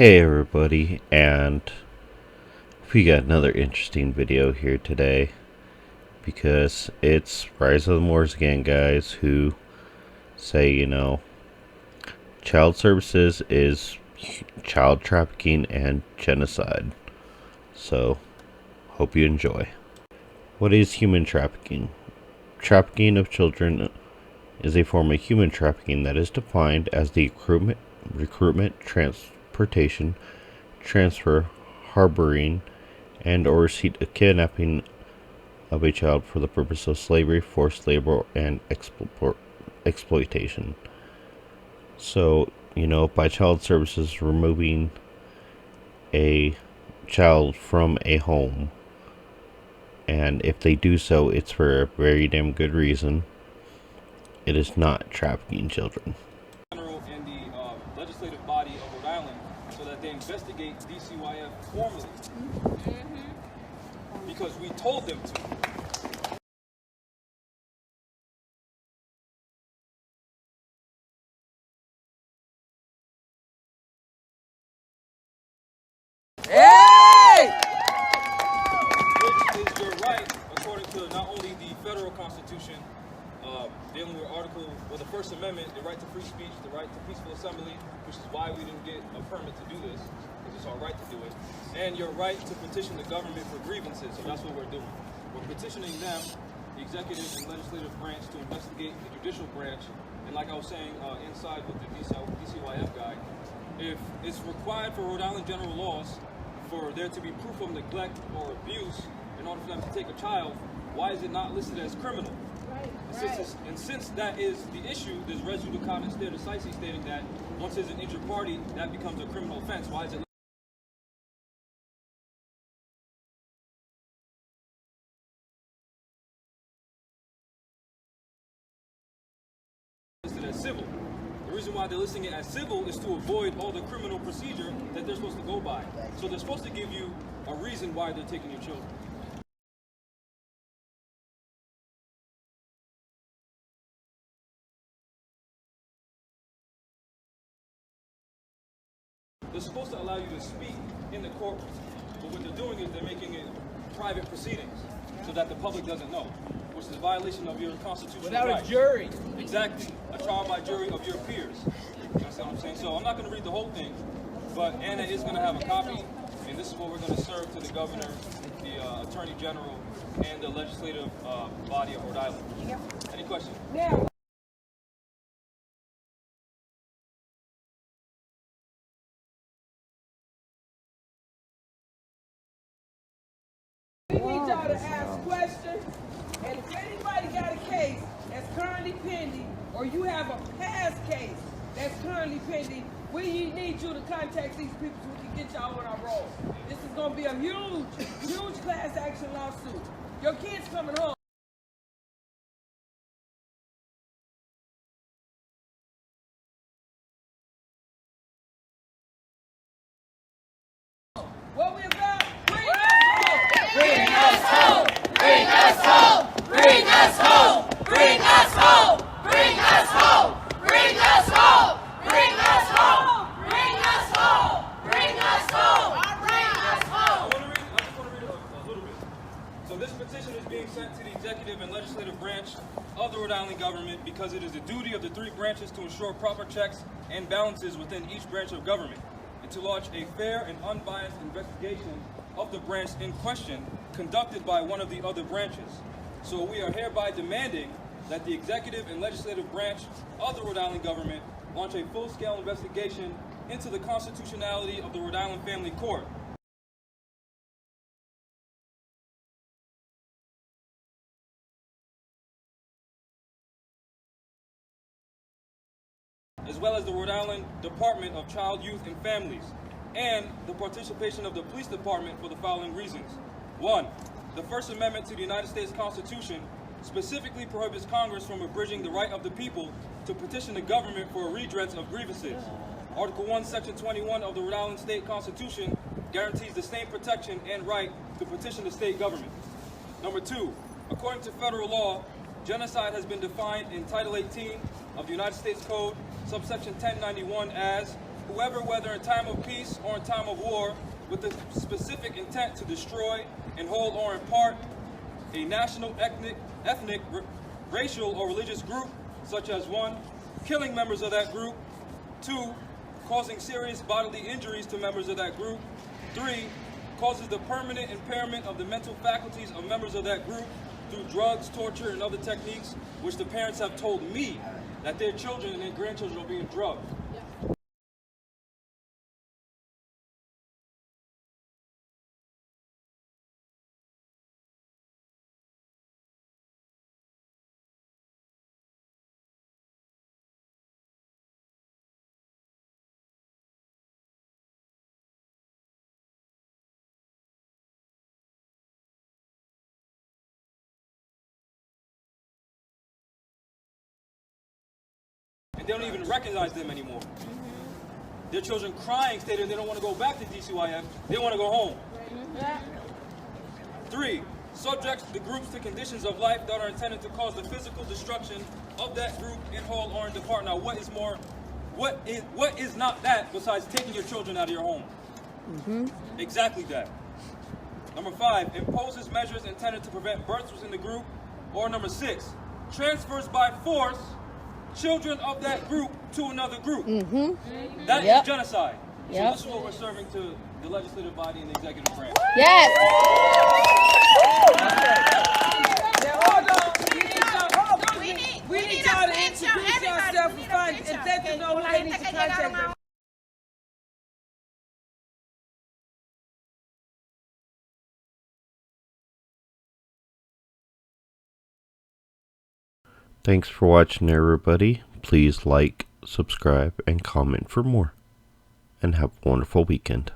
Hey everybody, and we got another interesting video here today because it's Rise of the Moors again, guys, who say, child services is child trafficking and genocide. So, hope you enjoy. What is human trafficking? Trafficking of children is a form of human trafficking that is defined as the recruitment, transportation, transfer, harboring, and or receipt of kidnapping of a child for the purpose of slavery, forced labor, and exploitation. So, by child services, removing a child from a home, and if they do so, it's for a very damn good reason. It is not trafficking children. And the legislative body of Rhode Island, so that they investigate DCYF formally, because we told them to. Hey! Which is your right, according to not only the federal constitution, dealing with the First Amendment, the right to free speech, the right to peaceful assembly, which is why we didn't get a permit to do this, because it's our right to do it, and your right to petition the government for grievances, so that's what we're doing. We're petitioning them, the executive and legislative branch, to investigate the judicial branch, and like I was saying inside with the DCYF guy, if it's required for Rhode Island general laws for there to be proof of neglect or abuse in order for them to take a child, why is it not listed as criminal? And since that is the issue, there's res judicata stare decisis stating that once there's an injured party, that becomes a criminal offense. Why is it listed as civil? The reason why they're listing it as civil is to avoid all the criminal procedure that they're supposed to go by. So they're supposed to give you a reason why they're taking your children. They're supposed to allow you to speak in the courtroom, but what they're doing is they're making it private proceedings so that the public doesn't know, which is a violation of your constitutional Without rights. a jury. Exactly. A trial by jury of your peers. That's what I'm saying. So I'm not going to read the whole thing, but Anna is going to have a copy, and this is what we're going to serve to the governor, the attorney general, and the legislative body of Rhode Island. Any questions? Now, we need y'all to ask questions, and if anybody got a case that's currently pending, or you have a past case that's currently pending, we need you to contact these people so we can get y'all on our roll. This is going to be a huge class action lawsuit. Your kids coming home. What we about? Bring us home! Bring us home! Bring us home! Bring us home! Bring us home! Bring us home! Bring us home! Bring us home! Bring us home! Bring us home! I just want to read a little bit. So this petition is being sent to the executive and legislative branch of the Rhode Island government because it is the duty of the three branches to ensure proper checks and balances within each branch of government, and to launch a fair and unbiased investigation of the branch in question conducted by one of the other branches. So we are hereby demanding that the executive and legislative branch of the Rhode Island government launch a full-scale investigation into the constitutionality of the Rhode Island Family Court, as well as the Rhode Island Department of Child, Youth, and Families, and the participation of the police department for the following reasons. 1. The First Amendment to the United States Constitution specifically prohibits Congress from abridging the right of the people to petition the government for a redress of grievances. Article 1, Section 21 of the Rhode Island State Constitution guarantees the same protection and right to petition the state government. Number 2, according to federal law, genocide has been defined in Title 18 of the United States Code, subsection 1091 as, whoever, whether in time of peace or in time of war, with the specific intent to destroy, in whole or in part, a national, ethnic, racial, or religious group, such as 1, killing members of that group, 2, causing serious bodily injuries to members of that group, 3, causes the permanent impairment of the mental faculties of members of that group through drugs, torture, and other techniques, which the parents have told me that their children and their grandchildren are being drugged. And they don't even recognize them anymore. Their children crying, stating they don't want to go back to DCYF, they want to go home. 3, subjects the groups to conditions of life that are intended to cause the physical destruction of that group in whole or in part. Now, what is not that besides taking your children out of your home? Exactly that. Number 5, imposes measures intended to prevent births within the group. Or number 6, transfers by force children of that group to another group. That is genocide. So this is what we're serving to the legislative body and the executive branch. Yes. We need y'all to introduce yourself and let them know who they need to contact. Thanks for watching, everybody. Please like, subscribe, and comment for more. And have a wonderful weekend.